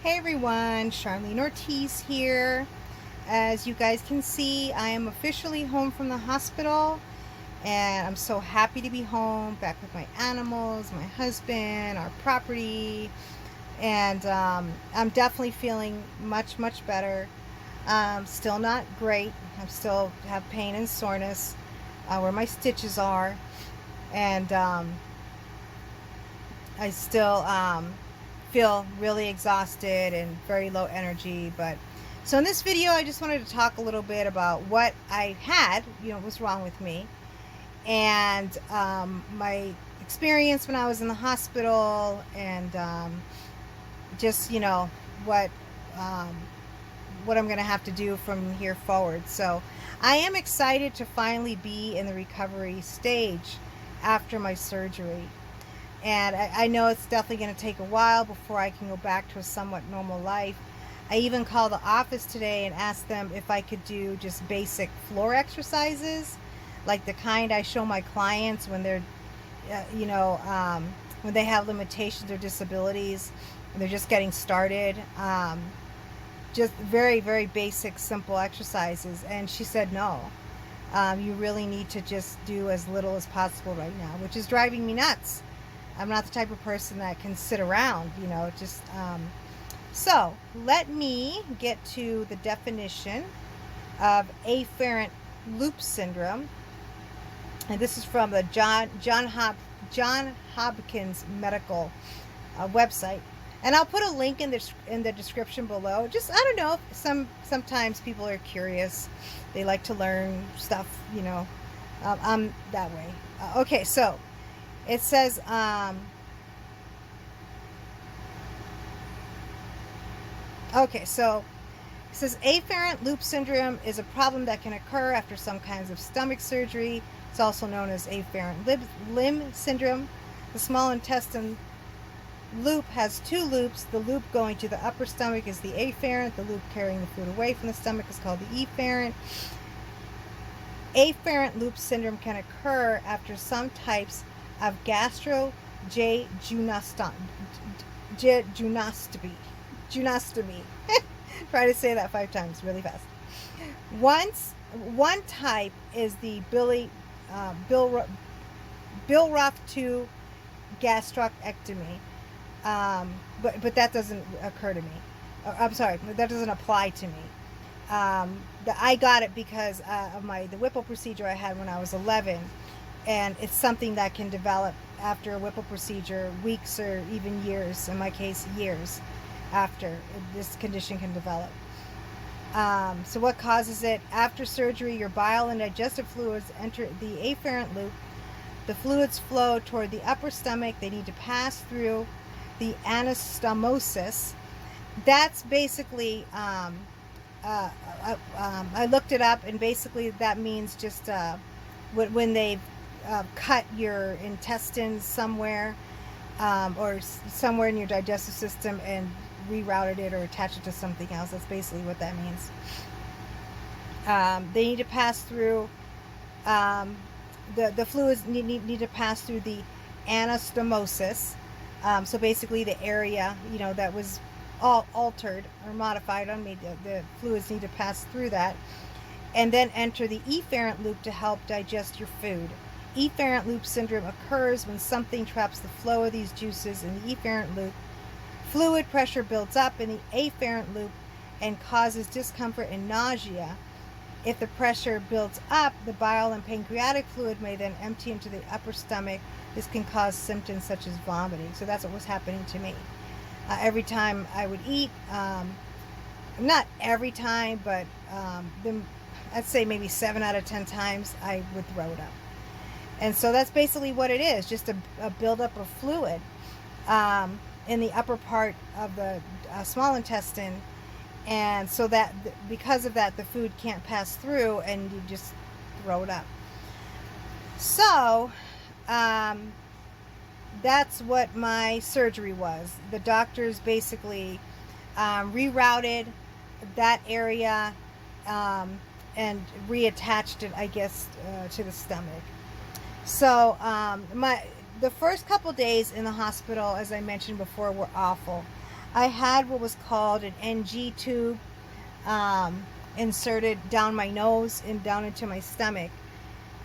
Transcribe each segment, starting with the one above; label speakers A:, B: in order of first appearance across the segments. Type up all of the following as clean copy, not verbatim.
A: Hey everyone, Charlene Ortiz here. As you guys can see, I am officially home from the hospital and I'm so happy to be home, back with my animals, my husband, our property, and I'm definitely feeling much better. Still not great. I still have pain and soreness where my stitches are, and I still feel really exhausted and very low energy. But so in this video, I just wanted to talk a little bit about what I had, what was wrong with me, and my experience when I was in the hospital, and just what um, what I'm going to have to do from here forward. So I am excited to finally be in the recovery stage after my surgery. And I know it's definitely going to take a while before I can go back to a somewhat normal life. I even called the office today and asked them if I could do just basic floor exercises, like the kind I show my clients when they're, uh, you know, um, when they have limitations or disabilities and they're just getting started. Just very basic, simple exercises. And she said no. You really need to just do as little as possible right now, which is driving me nuts. I'm not the type of person that can sit around, so let me get to the definition of afferent loop syndrome. And this is from the John Hopkins Medical website. And I'll put a link in the description below. Just, I don't know, sometimes people are curious. They like to learn stuff, I'm that way. Okay, so it says, okay, so it says afferent loop syndrome is a problem that can occur after some kinds of stomach surgery. It's also known as afferent limb syndrome. The small intestine loop has two loops. The loop going to the upper stomach is the afferent. The loop carrying the food away from the stomach is called the efferent. Afferent loop syndrome can occur after some types of gastrojejunostomy. Try to say that 5 times really fast. One type is the Billroth 2 gastrectomy, but that doesn't occur to me. I'm sorry, that doesn't apply to me. I got it because of the Whipple procedure I had when I was 11, and it's something that can develop after a Whipple procedure, weeks or even years, in my case years after this condition can develop. So what causes it? After surgery, your bile and digestive fluids enter the afferent loop. The fluids flow toward the upper stomach. They need to pass through the anastomosis. That's basically, I looked it up, and basically that means just when they've cut your intestines somewhere, or somewhere in your digestive system, and rerouted it or attached it to something else. That's basically what that means. They need to pass through, the fluids need to pass through the anastomosis. So basically the area, that was all altered or modified on me, the fluids need to pass through that, and then enter the efferent loop to help digest your food. Efferent loop syndrome occurs when something traps the flow of these juices in the efferent loop. Fluid pressure builds up in the afferent loop and causes discomfort and nausea. If the pressure builds up, the bile and pancreatic fluid may then empty into the upper stomach. This can cause symptoms such as vomiting. So that's what was happening to me. Every time I would eat, not every time, but I'd say maybe 7 out of 10 times I would throw it up. And so that's basically what it is, just a buildup of fluid in the upper part of the small intestine. And so that because of that, the food can't pass through, and you just throw it up. So that's what my surgery was. The doctors basically rerouted that area and reattached it, I guess, to the stomach. So the first couple days in the hospital, as I mentioned before, were awful. I had what was called an NG tube inserted down my nose and down into my stomach.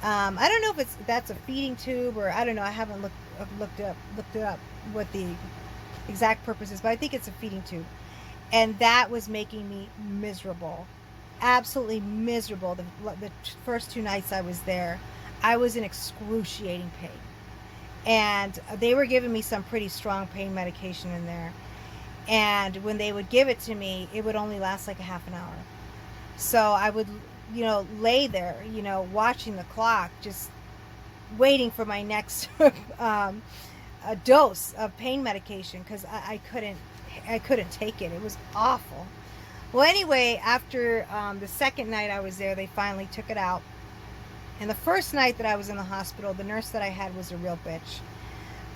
A: I don't know if that's a feeding tube, or I don't know. I haven't looked it up what the exact purpose is, but I think it's a feeding tube, and that was making me miserable, absolutely miserable. The first 2 nights I was there, I was in excruciating pain, and they were giving me some pretty strong pain medication in there. And when they would give it to me, it would only last like a half an hour. So I would, lay there, watching the clock, just waiting for my next a dose of pain medication, because I couldn't take it. It was awful. Well, anyway, after the second night I was there, they finally took it out. And the first night that I was in the hospital, the nurse that I had was a real bitch.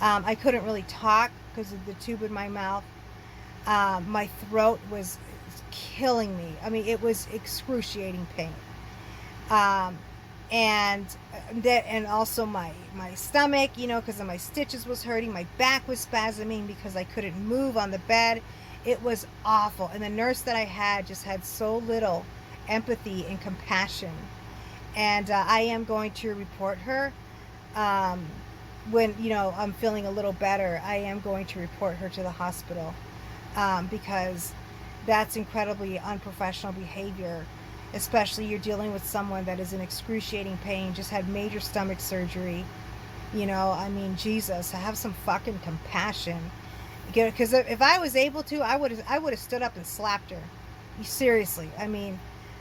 A: I couldn't really talk because of the tube in my mouth. My throat was killing me. I mean, it was excruciating pain. And also my stomach, because of my stitches, was hurting. My back was spasming because I couldn't move on the bed. It was awful. And the nurse that I had just had so little empathy and compassion. And I am going to report her. When I'm feeling a little better, I am going to report her to the hospital, because that's incredibly unprofessional behavior, especially you're dealing with someone that is in excruciating pain, just had major stomach surgery. I mean, Jesus, have some fucking compassion. Because if I was able to, I would have stood up and slapped her. Seriously. I mean,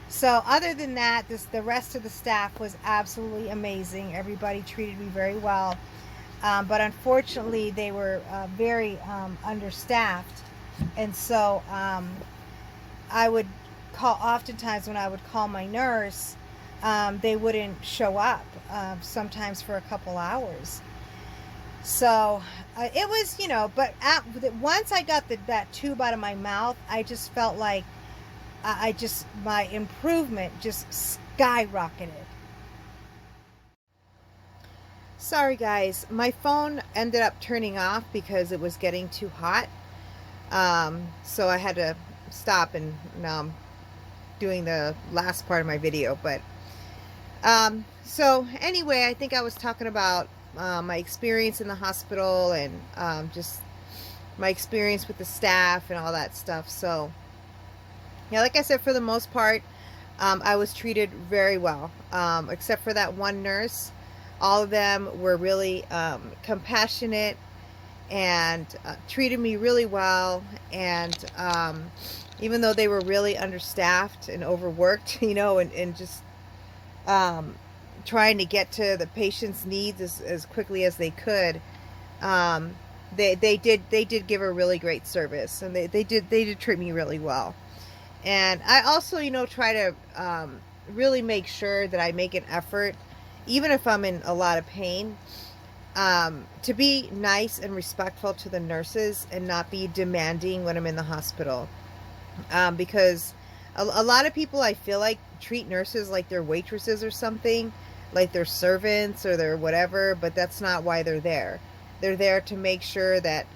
A: so other than that, the rest of the staff was absolutely amazing. Everybody treated me very well. But unfortunately, they were very understaffed. And so I would oftentimes when I would call my nurse, they wouldn't show up, sometimes for a couple hours. So it was, but once I got that tube out of my mouth, I just felt like my improvement just skyrocketed. Sorry guys, my phone ended up turning off because it was getting too hot. So I had to stop, and now I'm doing the last part of my video. But so anyway, I think I was talking about my experience in the hospital, and just my experience with the staff and all that stuff. So yeah, like I said, for the most part, I was treated very well, except for that one nurse. All of them were really compassionate and treated me really well. And even though they were really understaffed and overworked, and just trying to get to the patient's needs as quickly as they could, they did give a really great service, and they did treat me really well. And I also, try to really make sure that I make an effort, even if I'm in a lot of pain, to be nice and respectful to the nurses and not be demanding when I'm in the hospital. Because a lot of people, I feel like, treat nurses like they're waitresses or something, like they're servants or they're whatever, but that's not why they're there. They're there to make sure that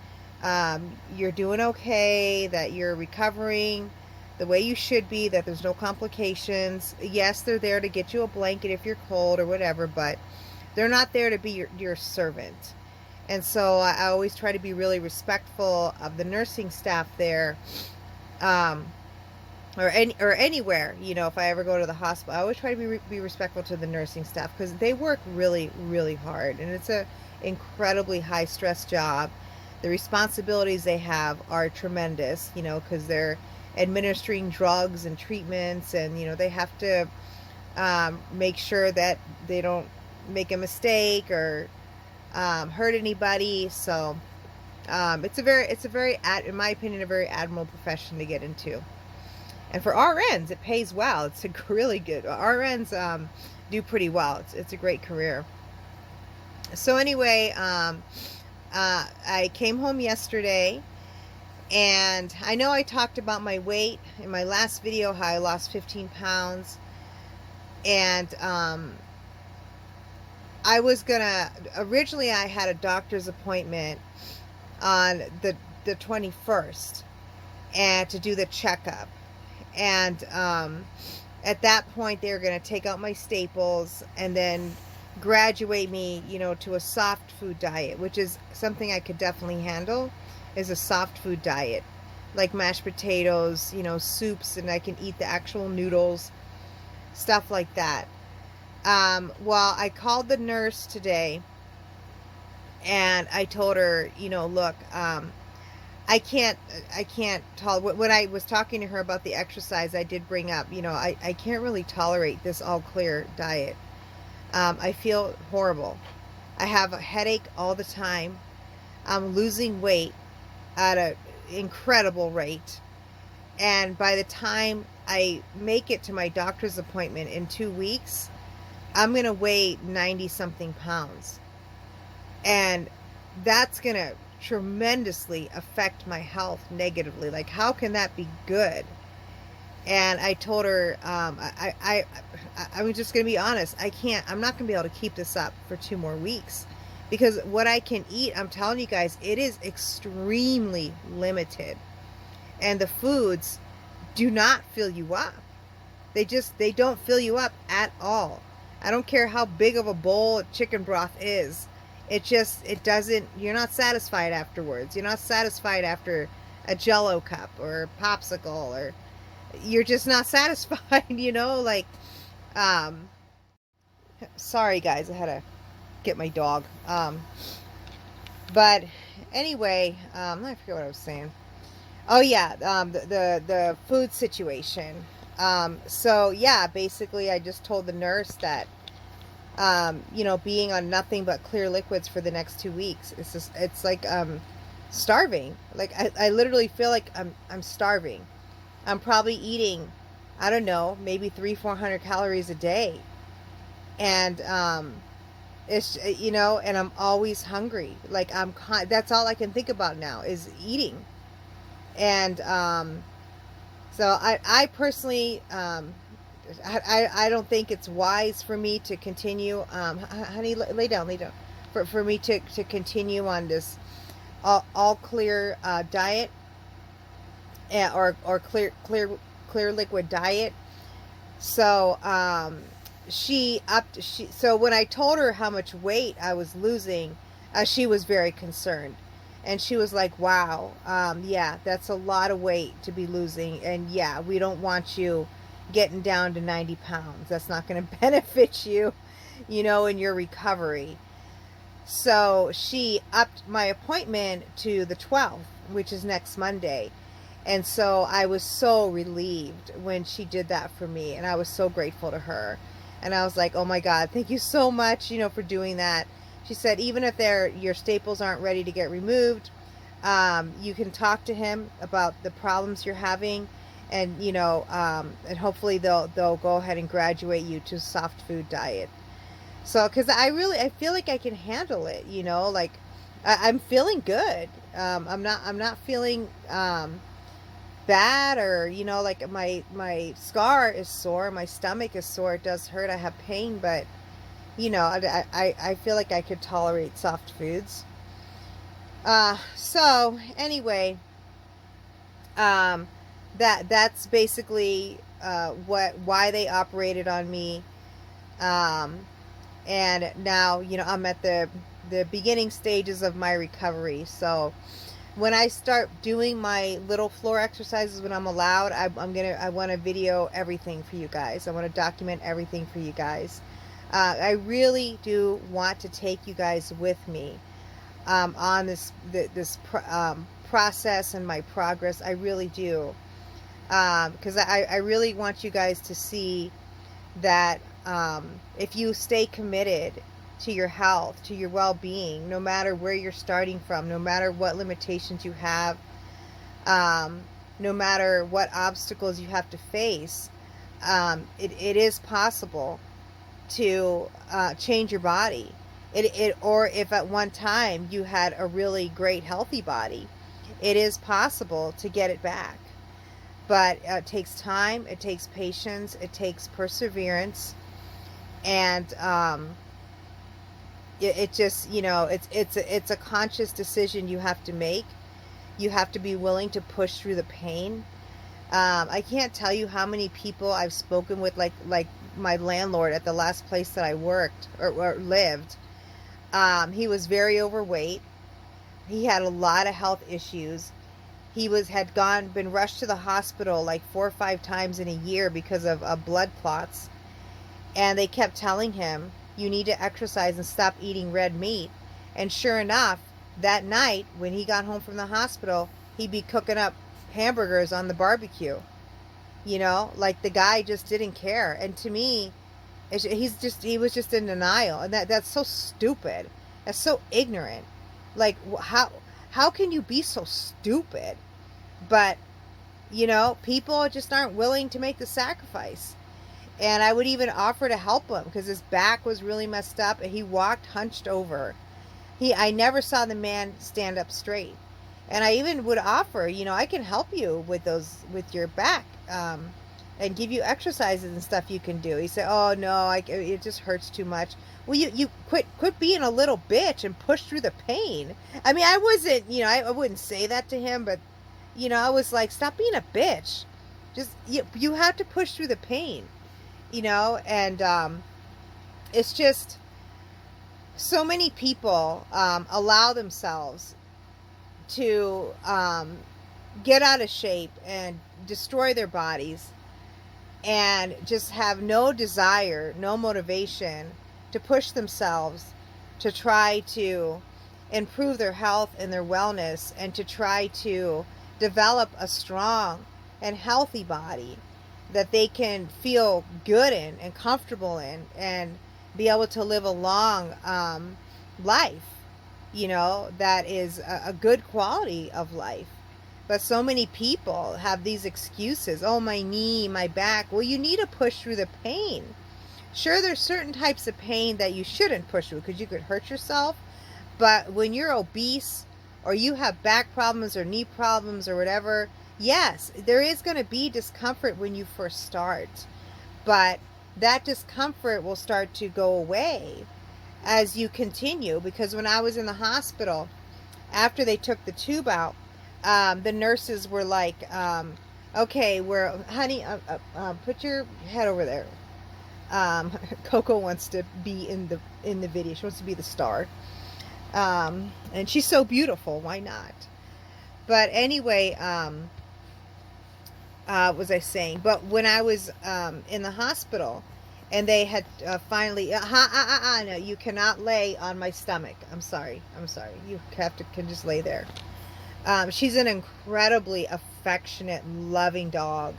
A: you're doing okay, that you're recovering the way you should be, that there's no complications. Yes, they're there to get you a blanket if you're cold or whatever, but they're not there to be your servant. And so I always try to be really respectful of the nursing staff there, or anywhere. If I ever go to the hospital, I always try to be respectful to the nursing staff, because they work really, really hard, and it's a incredibly high stress job. The responsibilities they have are tremendous, because they're administering drugs and treatments, and they have to make sure that they don't make a mistake or hurt anybody. So it's a very in my opinion, a very admirable profession to get into. And for RNs, it pays well. It's a really good, RNs do pretty well. It's a great career. So anyway, I came home yesterday, and I know I talked about my weight in my last video, how I lost 15 pounds. And I was originally I had a doctor's appointment on the 21st. and to do the checkup. And at that point, they were going to take out my staples and then graduate me, to a soft food diet, which is something I could definitely handle, is a soft food diet, like mashed potatoes, soups, and I can eat the actual noodles, stuff like that. Well, I called the nurse today and I told her, look, I can't tolerate, when I was talking to her about the exercise, I did bring up, I can't really tolerate this all clear diet. I feel horrible. I have a headache all the time. I'm losing weight at an incredible rate. And by the time I make it to my doctor's appointment in 2 weeks, I'm going to weigh 90 something pounds. And that's going to tremendously affect my health negatively. Like, how can that be good? And I told her, I was just going to be honest. I'm not going to be able to keep this up for 2 more weeks, because what I can eat, I'm telling you guys, it is extremely limited. And the foods do not fill you up. They don't fill you up at all. I don't care how big of a bowl of chicken broth is. It doesn't, you're not satisfied afterwards. You're not satisfied after a Jell-O cup or a popsicle, or you're just not satisfied, like, sorry guys, I had to get my dog. But anyway, I forget what I was saying. Oh yeah, the food situation. So yeah, basically I just told the nurse that, being on nothing but clear liquids for the next 2 weeks, it's like, starving. Like, I literally feel like I'm starving. I'm probably eating, I don't know, maybe 300-400 calories a day. And, it's, and I'm always hungry. Like, that's all I can think about now is eating. And, so I personally, I don't think it's wise for me to continue, honey, lay down, for me to continue on this all clear diet, or clear liquid diet. So so when I told her how much weight I was losing, she was very concerned. And she was like, wow, yeah, that's a lot of weight to be losing. And yeah, we don't want you getting down to 90 pounds. That's not going to benefit you, in your recovery. So she upped my appointment to the 12th, which is next Monday. And so I was so relieved when she did that for me. And I was so grateful to her. And I was like, oh my God, thank you so much, for doing that. She said, even if your staples aren't ready to get removed, you can talk to him about the problems you're having, and and hopefully they'll go ahead and graduate you to a soft food diet. So, because I feel like I can handle it, like I'm feeling good. I'm not feeling bad, or like my scar is sore, my stomach is sore, it does hurt, I have pain, but I feel like I could tolerate soft foods. So anyway, that's basically why they operated on me. And now, I'm at the beginning stages of my recovery. So when I start doing my little floor exercises when I'm allowed, I want to video everything for you guys. I want to document everything for you guys. I really do want to take you guys with me on this process and my progress. I really do, because I really want you guys to see that if you stay committed to your health, to your well-being, no matter where you're starting from, no matter what limitations you have, no matter what obstacles you have to face, it is possible to change your body. Or if at one time you had a really great healthy body, it is possible to get it back. But it takes time, it takes patience, it takes perseverance, and it just, it's a conscious decision you have to make. You have to be willing to push through the pain. I can't tell you how many people I've spoken with, like my landlord at the last place that I worked or lived. He was very overweight. He had a lot of health issues. He had been rushed to the hospital like 4 or 5 times in a year because of blood clots. And they kept telling him, you need to exercise and stop eating red meat. And sure enough, that night when he got home from the hospital, he'd be cooking up hamburgers on the barbecue. You know, like the guy just didn't care. And to me, he was just in denial. And that's so stupid. That's so ignorant. Like, how can you be so stupid? But, you know, people just aren't willing to make the sacrifice. And I would even offer to help him because his back was really messed up and he walked hunched over. I never saw the man stand up straight. And I even would offer, you know, I can help you with your back, and give you exercises and stuff you can do. He said, oh no, it just hurts too much. Well, you quit being a little bitch and push through the pain. I mean, I wasn't, you know, I wouldn't say that to him, but, you know, I was like, stop being a bitch. Just, you have to push through the pain, you know, and it's just so many people allow themselves to get out of shape and destroy their bodies and just have no desire, no motivation to push themselves to try to improve their health and their wellness and to try to develop a strong and healthy body that they can feel good in and comfortable in and be able to live a long life, you know, that is a good quality of life. But so many people have these excuses. Oh, my knee, my back. Well, you need to push through the pain. Sure, there's certain types of pain that you shouldn't push through because you could hurt yourself. But when you're obese or you have back problems or knee problems or whatever, yes, there is going to be discomfort when you first start. But that discomfort will start to go away as you continue. Because when I was in the hospital, after they took the tube out, the nurses were like, okay, honey, put your head over there. Coco wants to be in the video. She wants to be the star. And she's so beautiful. Why not? But anyway, what was I saying? But when I was in the hospital and they had finally, no, you cannot lay on my stomach. I'm sorry. You can just lay there. She's an incredibly affectionate, loving dog.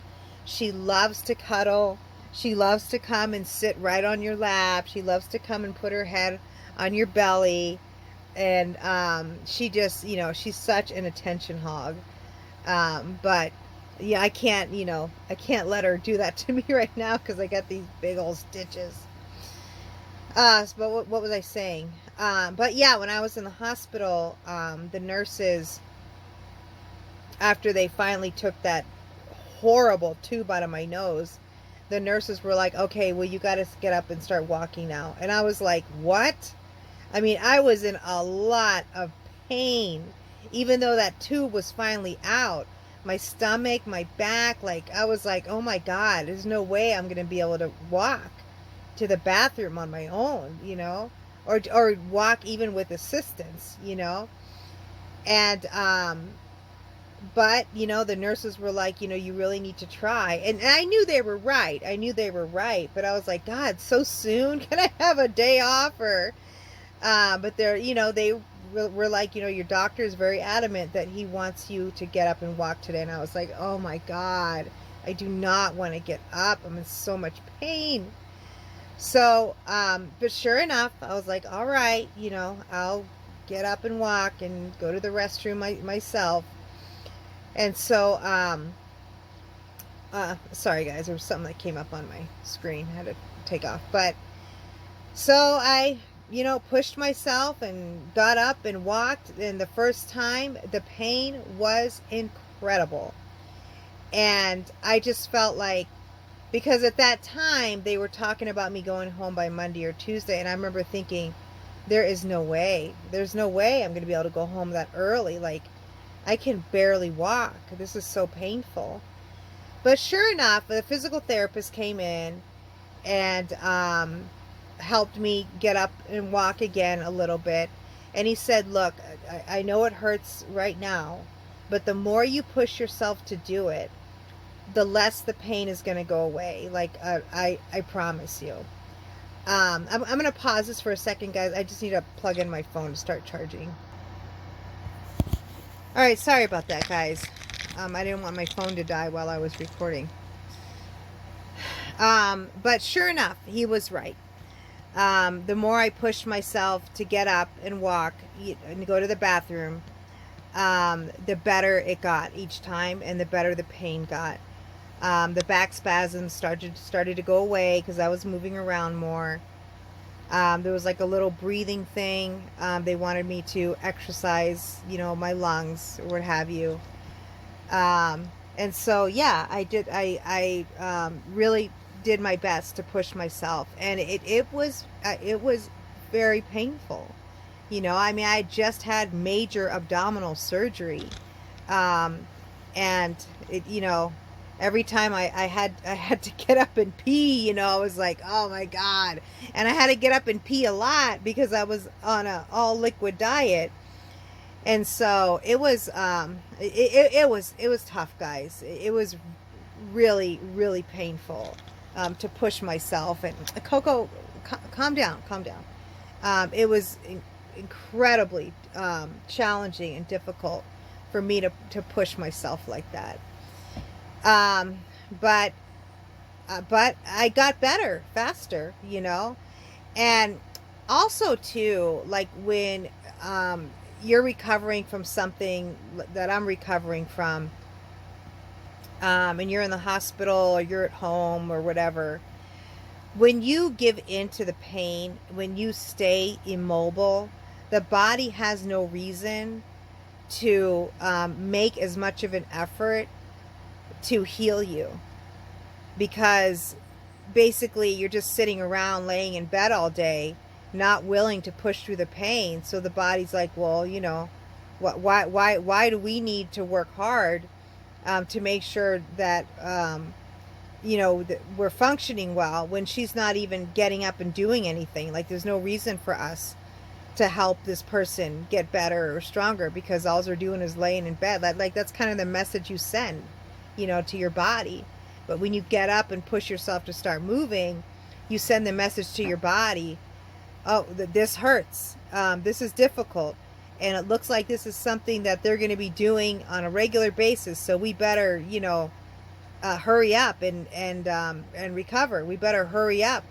A: She loves to cuddle. She loves to come and sit right on your lap. She loves to come and put her head on your belly. And she just, you know, she's such an attention hog. But yeah, I can't let her do that to me right now because I got these big old stitches. But what was I saying? But yeah, when I was in the hospital, the nurses, after they finally took that horrible tube out of my nose, the nurses were like, okay, well, you got to get up and start walking now. And I was like, what? I mean, I was in a lot of pain, even though that tube was finally out. My stomach, my back, like, I was like, oh my God, there's no way I'm going to be able to walk to the bathroom on my own, you know, or walk even with assistance, you know. And, but, you know, the nurses were like, you know, you really need to try. And I knew they were right. But I was like, God, so soon? Can I have a day off? Or, but they're, you know, they were like, you know, your doctor is very adamant that he wants you to get up and walk today. And I was like, oh my God, I do not want to get up. I'm in so much pain. So, but sure enough, I was like, all right, you know, I'll get up and walk and go to the restroom myself. And so, sorry guys, there was something that came up on my screen. I had to take off. But, so I, you know, pushed myself and got up and walked. And the first time, the pain was incredible. And I just felt like, because at that time, they were talking about me going home by Monday or Tuesday. And I remember thinking, there is no way. There's no way I'm going to be able to go home that early. Like, I can barely walk. This is so painful. But sure enough, the physical therapist came in and helped me get up and walk again a little bit. And he said, look, I know it hurts right now, but the more you push yourself to do it, the less the pain is going to go away. Like, I promise you. I'm going to pause this for a second, guys. I just need to plug in my phone to start charging. All right, sorry about that, guys. I didn't want my phone to die while I was recording. But sure enough, he was right. The more I pushed myself to get up and walk and go to the bathroom, the better it got each time, and the better the pain got. The back spasms started to go away because I was moving around more. There was like a little breathing thing. They wanted me to exercise, my lungs or what have you. And so, yeah, I did. I really did my best to push myself, and it was very painful. I mean, I just had major abdominal surgery, and every time I had to get up and pee, I was like, oh my God. And I had to get up and pee a lot because I was on a all liquid diet. And so it was it was tough, guys. It was really, really painful to push myself. And Coco, calm down. It was incredibly challenging and difficult for me to push myself like that. But I got better faster, and also too, like when, you're recovering from something that I'm recovering from, and you're in the hospital or you're at home or whatever, when you give in to the pain, when you stay immobile, the body has no reason to make as much of an effort to heal you, because basically you're just sitting around laying in bed all day, not willing to push through the pain. So the body's like, well, why do we need to work hard to make sure that that we're functioning well, when she's not even getting up and doing anything? Like, there's no reason for us to help this person get better or stronger, because all they're doing is laying in bed. Like that's kind of the message you send, to your body. But when you get up and push yourself to start moving, you send the message to your body, oh, this hurts. This is difficult. And it looks like this is something that they're going to be doing on a regular basis. So we better, hurry up and recover. We better hurry up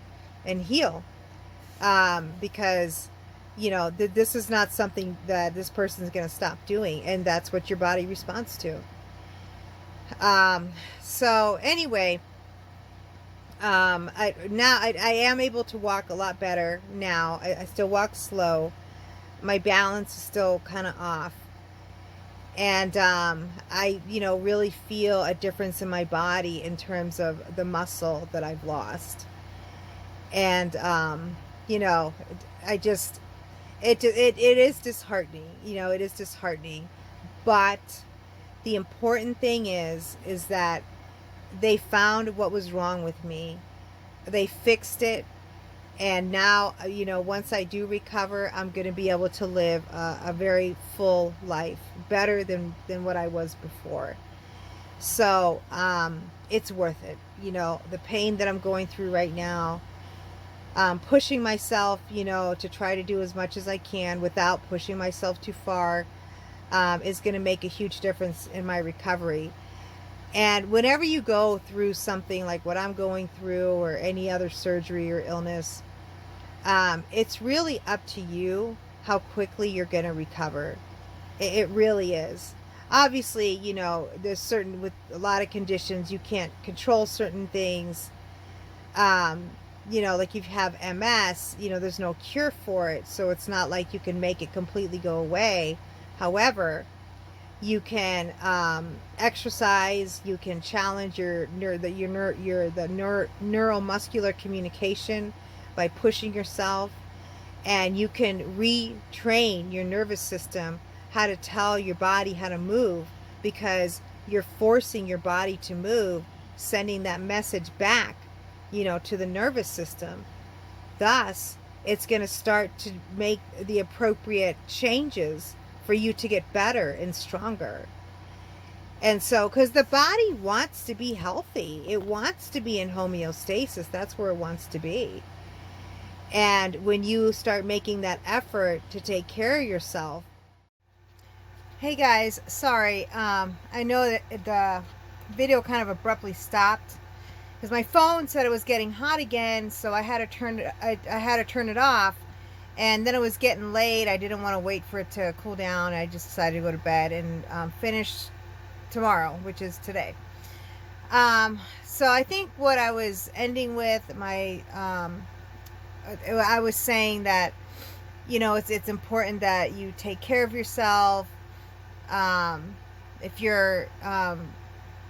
A: and heal. Because, this is not something that this person is going to stop doing. And that's what your body responds to. So anyway, I am able to walk a lot better now. I still walk slow. My balance is still kind of off. And, I, really feel a difference in my body in terms of the muscle that I've lost. And, it is disheartening, it is disheartening, but the important thing is that they found what was wrong with me. They fixed it. And now, once I do recover, I'm going to be able to live a very full life, better than what I was before. So, it's worth it. The pain that I'm going through right now, pushing myself, to try to do as much as I can without pushing myself too far, is going to make a huge difference in my recovery. And whenever you go through something like what I'm going through, or any other surgery or illness, it's really up to you how quickly you're going to recover. It really is. Obviously, there's with a lot of conditions, you can't control certain things. Like if you have MS, there's no cure for it. So it's not like you can make it completely go away. However, you can exercise. You can challenge your neuromuscular communication by pushing yourself, and you can retrain your nervous system how to tell your body how to move, because you're forcing your body to move, sending that message back, to the nervous system. Thus, it's going to start to make the appropriate changes for you to get better and stronger. And so, because the body wants to be healthy, it wants to be in homeostasis. That's where it wants to be. And when you start making that effort to take care of yourself. Hey guys, sorry. I know that the video kind of abruptly stopped because my phone said it was getting hot again, so I had to turn it. I had to turn it off, and then it was getting late. I didn't want to wait for it to cool down. I just decided to go to bed and finish tomorrow, which is today. So I think what I was ending with I was saying that it's important that you take care of yourself. If you're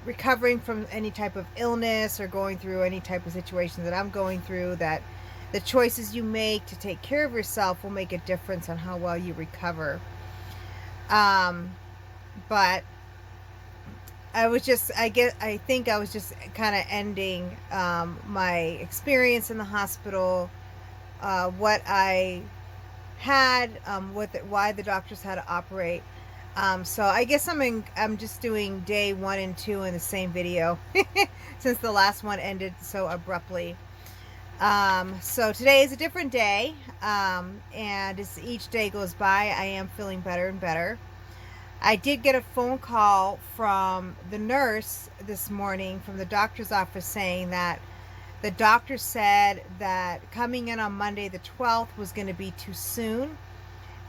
A: recovering from any type of illness or going through any type of situation that I'm going through, that the choices you make to take care of yourself will make a difference on how well you recover. But I think I was just kind of ending my experience in the hospital, what I had, why the doctors had to operate. So I guess I'm just doing day 1 and 2 in the same video since the last one ended so abruptly. So today is a different day, and as each day goes by, I am feeling better and better. I did get a phone call from the nurse this morning from the doctor's office saying that the doctor said that coming in on Monday the 12th was going to be too soon,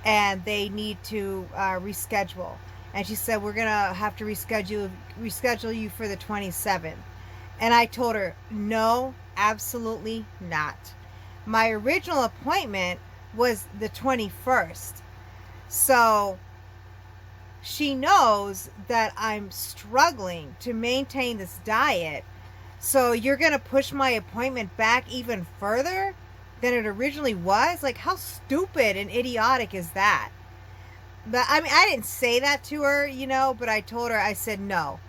A: and they need to reschedule. And she said, we're going to have to reschedule you for the 27th. And I told her, no, absolutely not. My original appointment was the 21st. So she knows that I'm struggling to maintain this diet. So you're going to push my appointment back even further than it originally was? Like, how stupid and idiotic is that? But I mean, I didn't say that to her, but I told her, I said, no,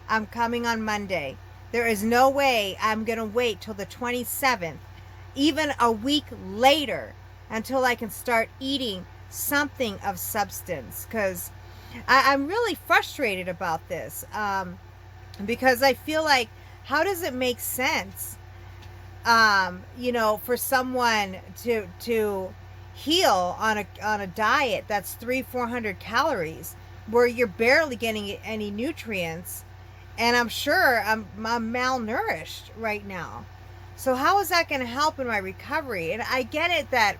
A: I'm coming on Monday. There is no way I'm going to wait till the 27th, even a week later, until I can start eating something of substance, because I'm really frustrated about this, because I feel like, how does it make sense for someone to heal on a diet that's 300-400 calories, where you're barely getting any nutrients, and I'm sure I'm malnourished right now. So how is that going to help in my recovery? And I get it that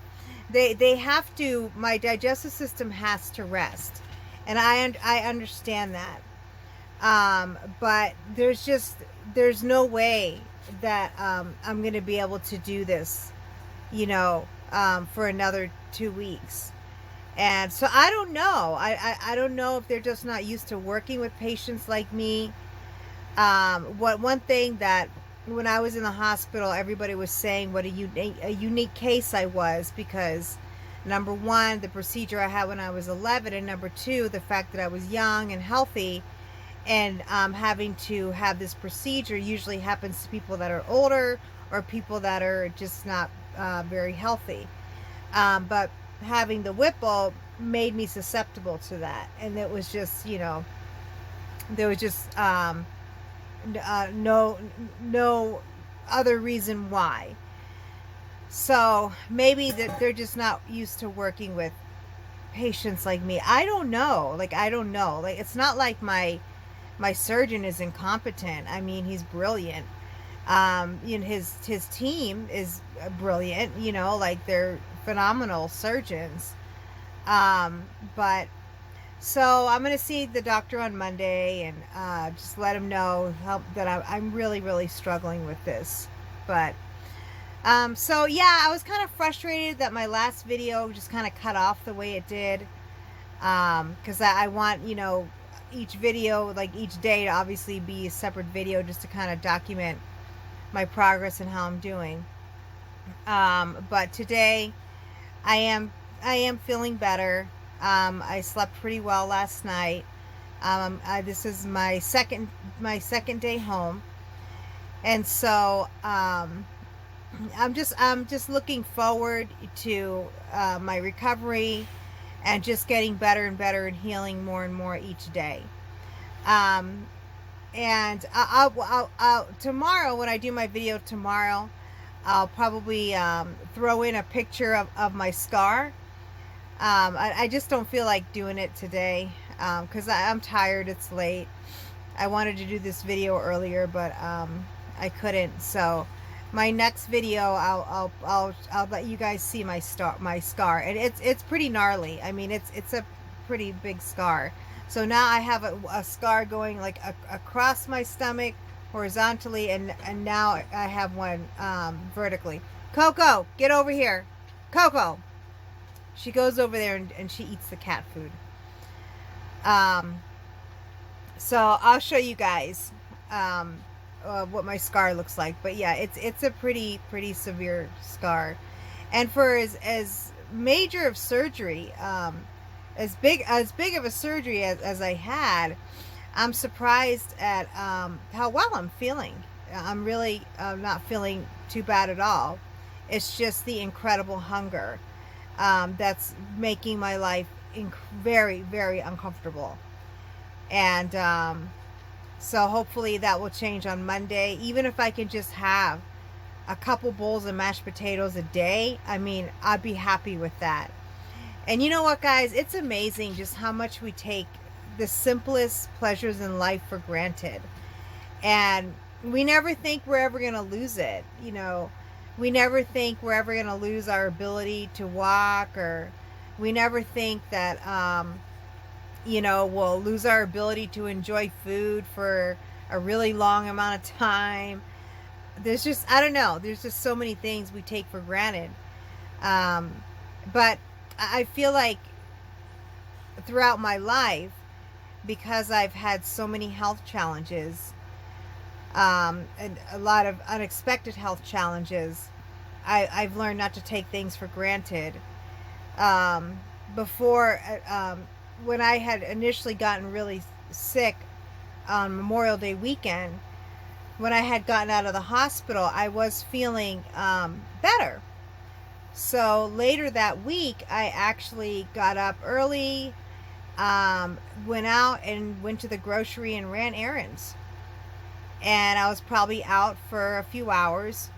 A: they have to, my digestive system has to rest, and I understand that, but there's no way that I'm going to be able to do this, for another 2 weeks. And so I don't know. I don't know if they're just not used to working with patients like me. One thing that when I was in the hospital, everybody was saying what a unique case I was, because number one, the procedure I had when I was 11, and number two, the fact that I was young and healthy, and having to have this procedure usually happens to people that are older or people that are just not very healthy. But having the Whipple made me susceptible to that, and it was just, there was just no other reason why. So maybe that they're just not used to working with patients like me. I don't know. Like, it's not like my surgeon is incompetent. I mean, he's brilliant. His team is brilliant, like they're phenomenal surgeons. But so I'm going to see the doctor on Monday and just let him know that I'm really, really struggling with this. But so yeah, I was kind of frustrated that my last video just kind of cut off the way it did, because I want, each video, like each day, to obviously be a separate video, just to kind of document my progress and how I'm doing. But today I am feeling better. I slept pretty well last night. This is my second day home, and so I'm just looking forward to my recovery and just getting better and better and healing more and more each day. Um, and tomorrow, when I do my video tomorrow, I'll probably throw in a picture of my scar. I just don't feel like doing it today because I'm tired. It's late. I wanted to do this video earlier, but I couldn't. So my next video, I'll let you guys see my scar, and it's pretty gnarly. I mean, it's a pretty big scar. So now I have a scar going like across my stomach horizontally, and now I have one vertically. Coco, get over here. Coco. She goes over there and she eats the cat food. So I'll show you guys what my scar looks like. But yeah, it's a pretty severe scar. And for as major of surgery, as big of a surgery as I had, I'm surprised at how well I'm feeling. I'm really not feeling too bad at all. It's just the incredible hunger that's making my life very, very uncomfortable. And so hopefully that will change on Monday. Even if I can just have a couple bowls of mashed potatoes a day, I mean, I'd be happy with that. And you know what, guys? It's amazing just how much we take the simplest pleasures in life for granted. And we never think we're ever going to lose it. You know, we never think we're ever going to lose our ability to walk, or we never think that, we'll lose our ability to enjoy food for a really long amount of time. There's just, I don't know, there's just so many things we take for granted. But I feel like throughout my life, because I've had so many health challenges, and a lot of unexpected health challenges, I've learned not to take things for granted. Before, when I had initially gotten really sick on Memorial Day weekend, when I had gotten out of the hospital, I was feeling better. So later that week, I actually got up early, went out and went to the grocery and ran errands. And I was probably out for a few hours.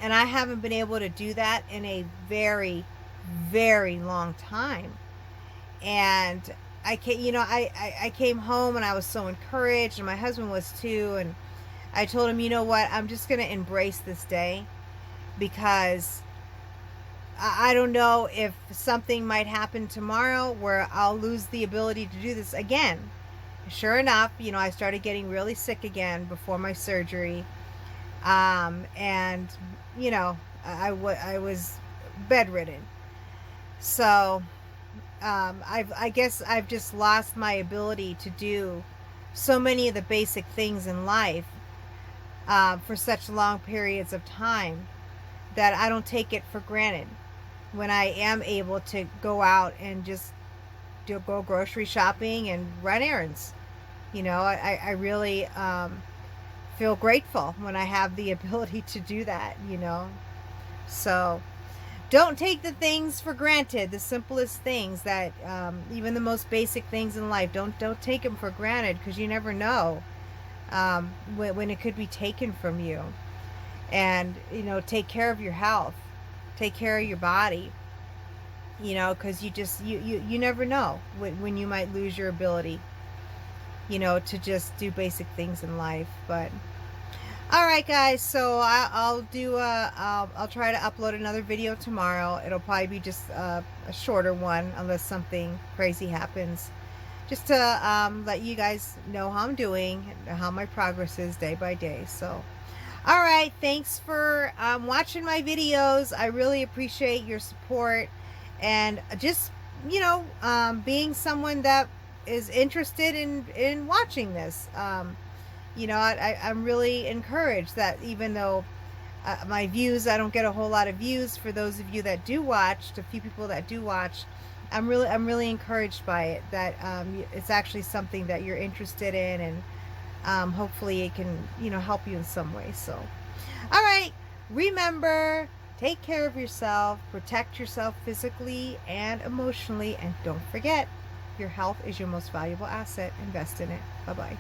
A: And I haven't been able to do that in a very, very long time. And I came home and I was so encouraged, and my husband was too. And I told him, you know what, I'm just going to embrace this day, because I don't know if something might happen tomorrow where I'll lose the ability to do this again. Sure enough, I started getting really sick again before my surgery. And, I was bedridden. So, I guess I've just lost my ability to do so many of the basic things in life for such long periods of time that I don't take it for granted when I am able to go out and just go grocery shopping and run errands. I really feel grateful when I have the ability to do that, So don't take the things for granted, the simplest things, that even the most basic things in life. Don't take them for granted, because you never know when it could be taken from you. And, take care of your health. Take care of your body, because you never know when you might lose your ability, to just do basic things in life. But all right, guys, so I'll try to upload another video tomorrow. It'll probably be just a shorter one, unless something crazy happens, just to let you guys know how I'm doing, how my progress is day by day. So all right, thanks for watching my videos. I really appreciate your support, and just, being someone that is interested in watching this. I'm really encouraged that even though my views, I don't get a whole lot of views, for those of you that do watch, the few people that do watch, I'm really encouraged by it, that it's actually something that you're interested in, and hopefully it can, help you in some way. So, all right, remember, take care of yourself, protect yourself physically and emotionally, and don't forget, your health is your most valuable asset. Invest in it. Bye bye.